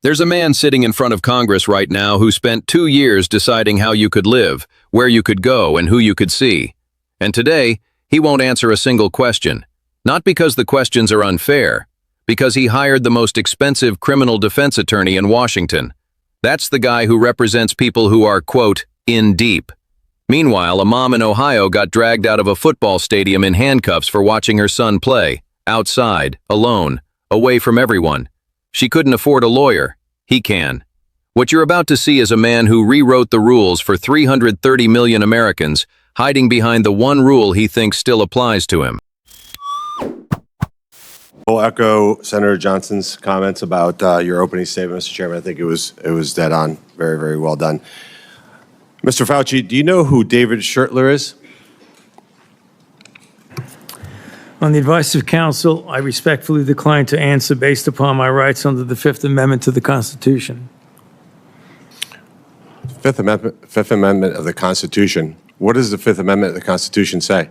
There's a man sitting in front of Congress right now who spent 2 years deciding how you could live, where you could go, and who you could see. And today, he won't answer a single question. Not because the questions are unfair, because he hired the most expensive criminal defense attorney in Washington. That's the guy who represents people who are, quote, in deep. Meanwhile, a mom in Ohio got dragged out of a football stadium in handcuffs for watching her son play, outside, alone, away from everyone. She couldn't afford a lawyer. He can. What you're about to see is a man who rewrote the rules for 330 million Americans, hiding behind the one rule he thinks still applies to him. I'll echo Senator Johnson's comments about your opening statement, Mr. Chairman. I think it was dead on. Very, very well done. Mr. Fauci, do you know who David Schertler is? On the advice of counsel, I respectfully decline to answer based upon my rights under the Fifth Amendment to the Constitution. Fifth Amendment of the Constitution. What does the Fifth Amendment of the Constitution say?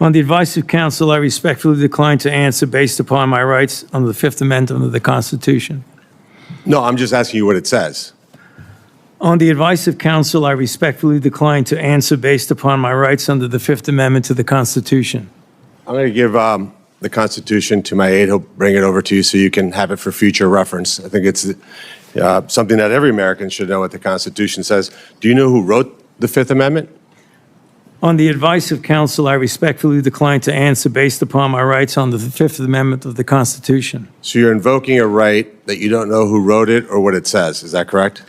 On the advice of counsel, I respectfully decline to answer based upon my rights under the Fifth Amendment of the Constitution. No, I'm just asking you what it says. On the advice of counsel, I respectfully decline to answer based upon my rights under the Fifth Amendment to the Constitution. I'm going to give the Constitution to my aide. He'll bring it over to you so you can have it for future reference. I think it's something that every American should know what the Constitution says. Do you know who wrote the Fifth Amendment? On the advice of counsel, I respectfully decline to answer based upon my rights under the Fifth Amendment of the Constitution. So you're invoking a right that you don't know who wrote it or what it says. Is that correct?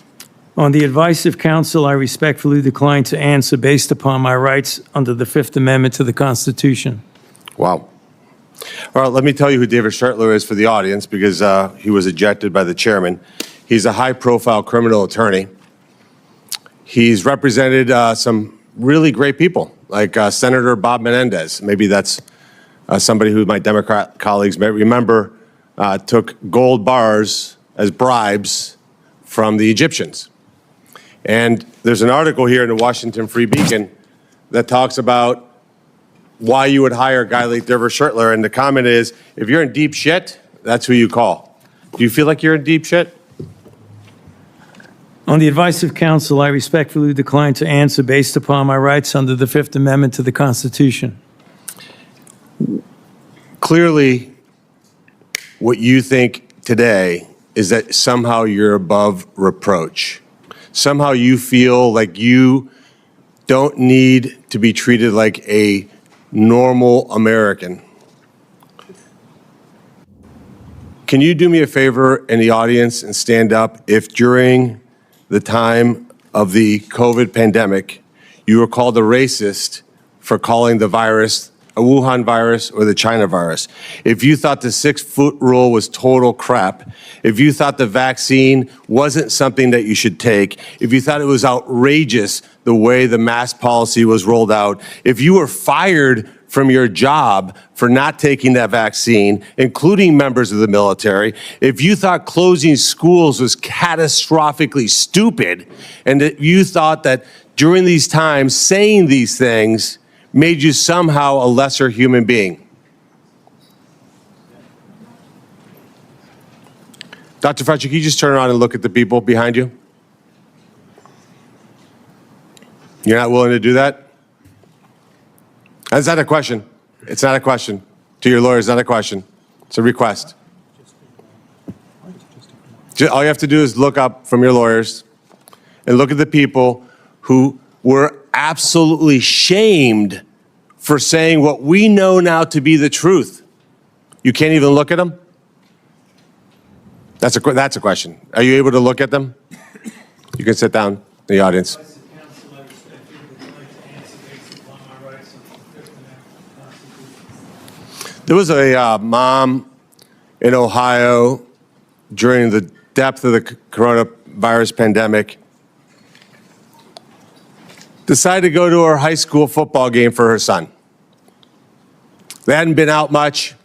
On the advice of counsel, I respectfully decline to answer based upon my rights under the Fifth Amendment to the Constitution. Wow. All right, let me tell you who David Schertler is for the audience because he was ejected by the chairman. He's a high-profile criminal attorney. He's represented some really great people, like Senator Bob Menendez. Maybe that's somebody who my Democrat colleagues may remember took gold bars as bribes from the Egyptians. And there's an article here in the Washington Free Beacon that talks about why you would hire a guy like David Schertler. And the comment is, if you're in deep shit, that's who you call. Do you feel like you're in deep shit? On the advice of counsel, I respectfully decline to answer based upon my rights under the Fifth Amendment to the Constitution. Clearly, what you think today is that somehow you're above reproach. Somehow you feel like you don't need to be treated like a normal American. Can you do me a favor in the audience and stand up if during the time of the COVID pandemic, you were called a racist for calling the virus a Wuhan virus or the China virus? If you thought the 6-foot rule was total crap, if you thought the vaccine wasn't something that you should take, if you thought it was outrageous the way the mask policy was rolled out, if you were fired from your job for not taking that vaccine, including members of the military, if you thought closing schools was catastrophically stupid, and that you thought that during these times saying these things made you somehow a lesser human being. Dr. Fauci, can you just turn around and look at the people behind you? You're not willing to do that? That's not a question. It's not a question. To your lawyers, not a question. It's a request. All you have to do is look up from your lawyers and look at the people who were absolutely shamed for saying what we know now to be the truth. You can't even look at them? That's a question. Are you able to look at them? You can sit down in the audience. There was a mom in Ohio during the depth of the coronavirus pandemic, decided to go to her high school football game for her son. They hadn't been out much.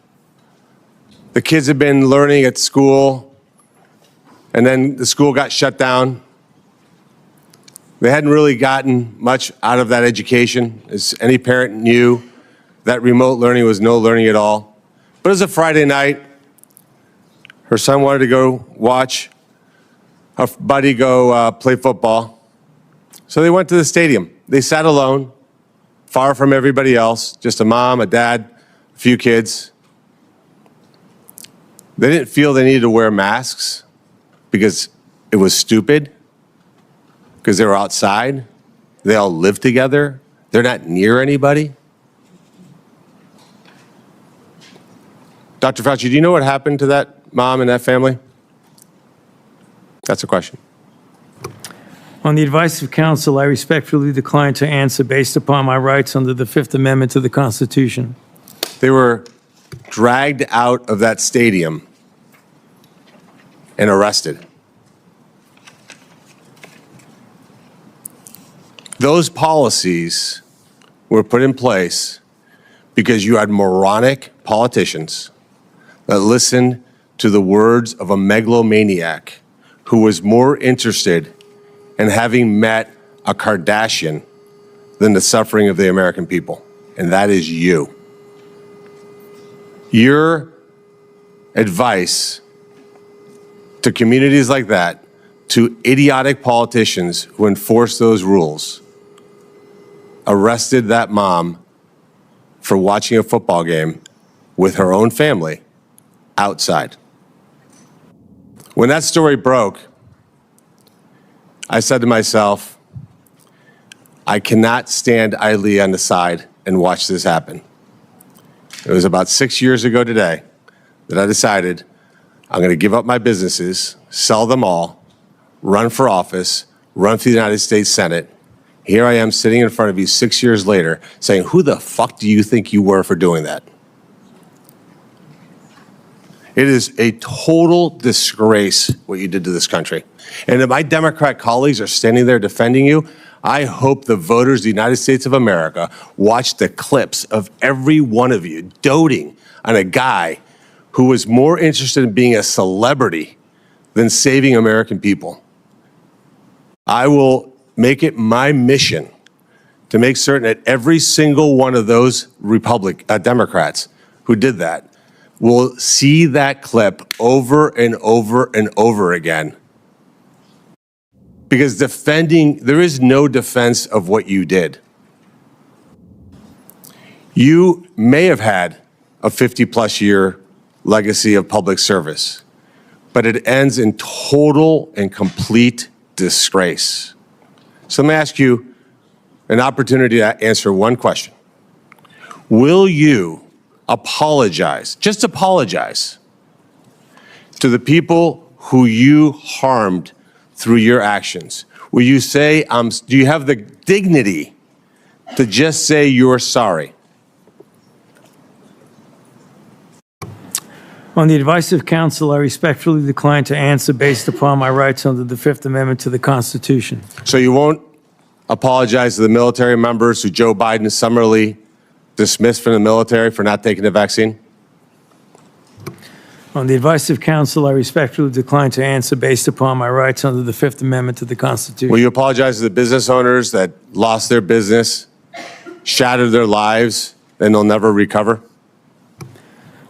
The kids had been learning at school, and then the school got shut down. They hadn't really gotten much out of that education, as any parent knew that remote learning was no learning at all. But it was a Friday night. Her son wanted to go watch her buddy go play football. So they went to the stadium. They sat alone, far from everybody else, just a mom, a dad, a few kids. They didn't feel they needed to wear masks because it was stupid, because they were outside. They all live together. They're not near anybody. Dr. Fauci, do you know what happened to that mom and that family? That's a question. On the advice of counsel, I respectfully decline to answer based upon my rights under the Fifth Amendment to the Constitution. They were dragged out of that stadium and arrested. Those policies were put in place because you had moronic politicians that listened to the words of a megalomaniac who was more interested in having met a Kardashian than the suffering of the American people, and that is you. Your advice to communities like that, to idiotic politicians who enforce those rules, arrested that mom for watching a football game with her own family outside. When that story broke, I said to myself, I cannot stand idly on the side and watch this happen. It was about 6 years ago today that I decided I'm going to give up my businesses, sell them all, run for office, run for the United States Senate. Here I am sitting in front of you 6 years later saying, who the fuck do you think you were for doing that? It is a total disgrace what you did to this country. And if my Democrat colleagues are standing there defending you, I hope the voters of the United States of America watch the clips of every one of you doting on a guy who was more interested in being a celebrity than saving American people. I will make it my mission to make certain that every single one of those Democrats who did that will see that clip over and over and over again. Because there is no defense of what you did. You may have had a 50-plus year legacy of public service, but it ends in total and complete disgrace. So let me ask you an opportunity to answer one question. Will you apologize, just apologize, to the people who you harmed through your actions? Will you say, do you have the dignity to just say you're sorry? On the advice of counsel, I respectfully decline to answer based upon my rights under the Fifth Amendment to the Constitution. So you won't apologize to the military members who Joe Biden summarily dismissed from the military for not taking the vaccine? On the advice of counsel, I respectfully decline to answer based upon my rights under the Fifth Amendment to the Constitution. Will you apologize to the business owners that lost their business, shattered their lives, and they'll never recover?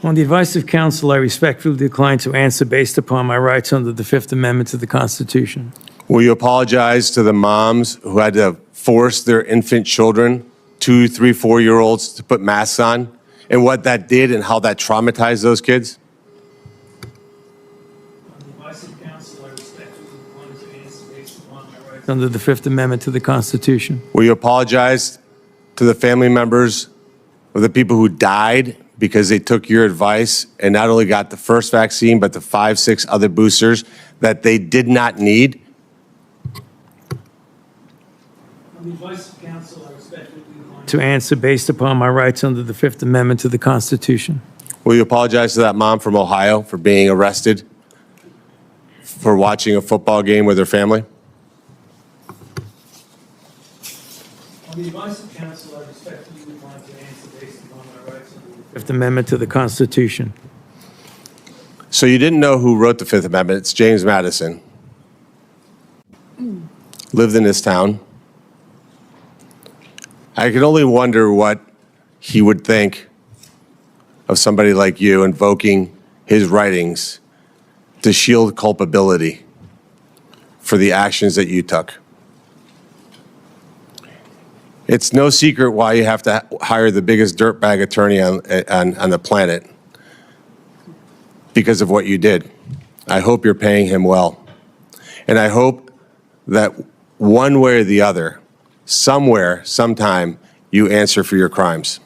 On the advice of counsel, I respectfully decline to answer based upon my rights under the Fifth Amendment to the Constitution. Will you apologize to the moms who had to force their infant children, 2, 3, 4-year-olds, to put masks on, and what that did and how that traumatized those kids? On the advice of counsel, I respectfully decline to answer based upon my rights under the Fifth Amendment to the Constitution. Will you apologize to the family members of the people who died because they took your advice and not only got the first vaccine, but the 5, 6 other boosters that they did not need? On the advice of counsel, I respectfully decline to answer based upon my rights under the Fifth Amendment to the Constitution. Will you apologize to that mom from Ohio for being arrested for watching a football game with her family? On the advice of counsel, I respectfully decline to answer based upon my rights under the Fifth Amendment to the Constitution. So you didn't know who wrote the Fifth Amendment. It's James Madison. lived in this town. I can only wonder what he would think of somebody like you invoking his writings to shield culpability for the actions that you took. It's no secret why you have to hire the biggest dirtbag attorney on the planet, because of what you did. I hope you're paying him well. And I hope that one way or the other, somewhere, sometime, you answer for your crimes.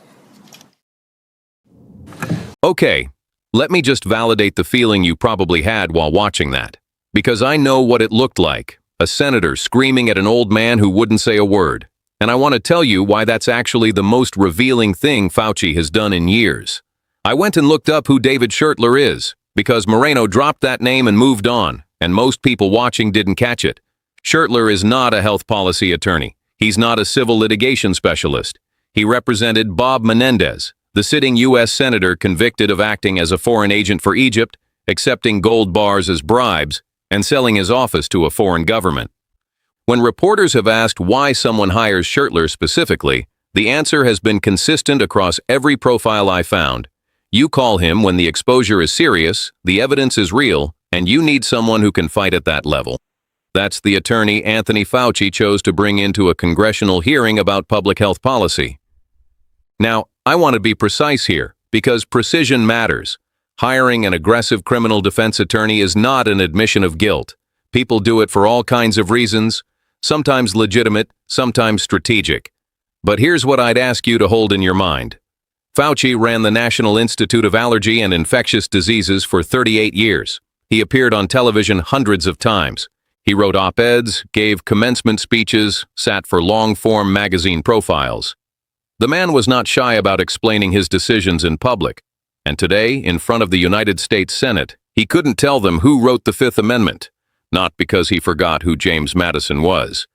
Okay, let me just validate the feeling you probably had while watching that. Because I know what it looked like, a senator screaming at an old man who wouldn't say a word. And I want to tell you why that's actually the most revealing thing Fauci has done in years. I went and looked up who David Schertler is, because Moreno dropped that name and moved on, and most people watching didn't catch it. Schertler is not a health policy attorney. He's not a civil litigation specialist. He represented Bob Menendez, the sitting U.S. senator convicted of acting as a foreign agent for Egypt, accepting gold bars as bribes, and selling his office to a foreign government. When reporters have asked why someone hires Schertler specifically, the answer has been consistent across every profile I found. You call him when the exposure is serious, the evidence is real, and you need someone who can fight at that level. That's the attorney Anthony Fauci chose to bring into a congressional hearing about public health policy. Now, I want to be precise here, because precision matters. Hiring an aggressive criminal defense attorney is not an admission of guilt. People do it for all kinds of reasons, sometimes legitimate, sometimes strategic. But here's what I'd ask you to hold in your mind. Fauci ran the National Institute of Allergy and Infectious Diseases for 38 years. He appeared on television hundreds of times. He wrote op-eds, gave commencement speeches, sat for long-form magazine profiles. The man was not shy about explaining his decisions in public. And today, in front of the United States Senate, he couldn't tell them who wrote the Fifth Amendment. Not because he forgot who James Madison was.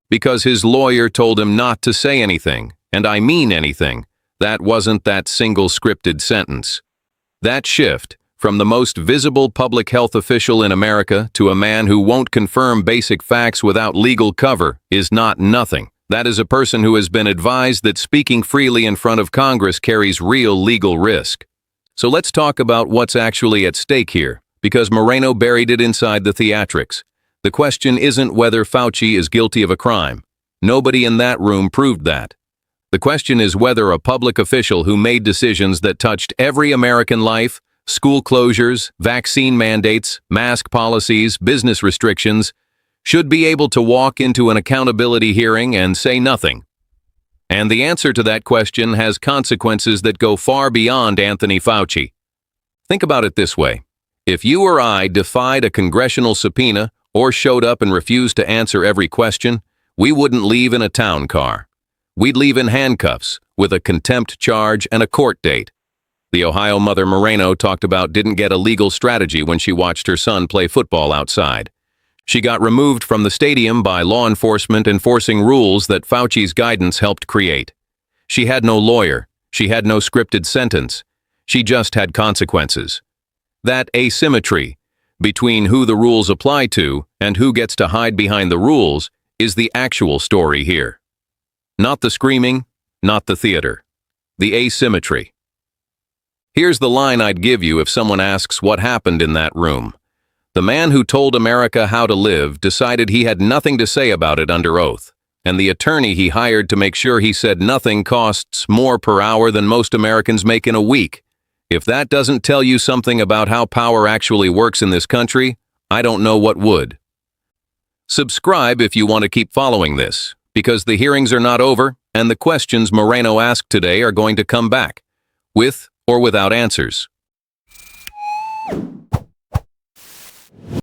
Because his lawyer told him not to say anything, and I mean anything. That wasn't that single scripted sentence. That shift, from the most visible public health official in America to a man who won't confirm basic facts without legal cover, is not nothing. That is a person who has been advised that speaking freely in front of Congress carries real legal risk. So let's talk about what's actually at stake here, because Moreno buried it inside the theatrics. The question isn't whether Fauci is guilty of a crime. Nobody in that room proved that. The question is whether a public official who made decisions that touched every American life, school closures, vaccine mandates, mask policies, business restrictions, should be able to walk into an accountability hearing and say nothing. And the answer to that question has consequences that go far beyond Anthony Fauci. Think about it this way. If you or I defied a congressional subpoena or showed up and refused to answer every question, we wouldn't leave in a town car. We'd leave in handcuffs, with a contempt charge and a court date. The Ohio mother Moreno talked about didn't get a legal strategy when she watched her son play football outside. She got removed from the stadium by law enforcement enforcing rules that Fauci's guidance helped create. She had no lawyer. She had no scripted sentence. She just had consequences. That asymmetry between who the rules apply to and who gets to hide behind the rules is the actual story here. Not the screaming, not the theater. The asymmetry. Here's the line I'd give you if someone asks what happened in that room. The man who told America how to live decided he had nothing to say about it under oath, and the attorney he hired to make sure he said nothing costs more per hour than most Americans make in a week. If that doesn't tell you something about how power actually works in this country, I don't know what would. Subscribe if you want to keep following this, because the hearings are not over, and the questions Moreno asked today are going to come back, with or without answers.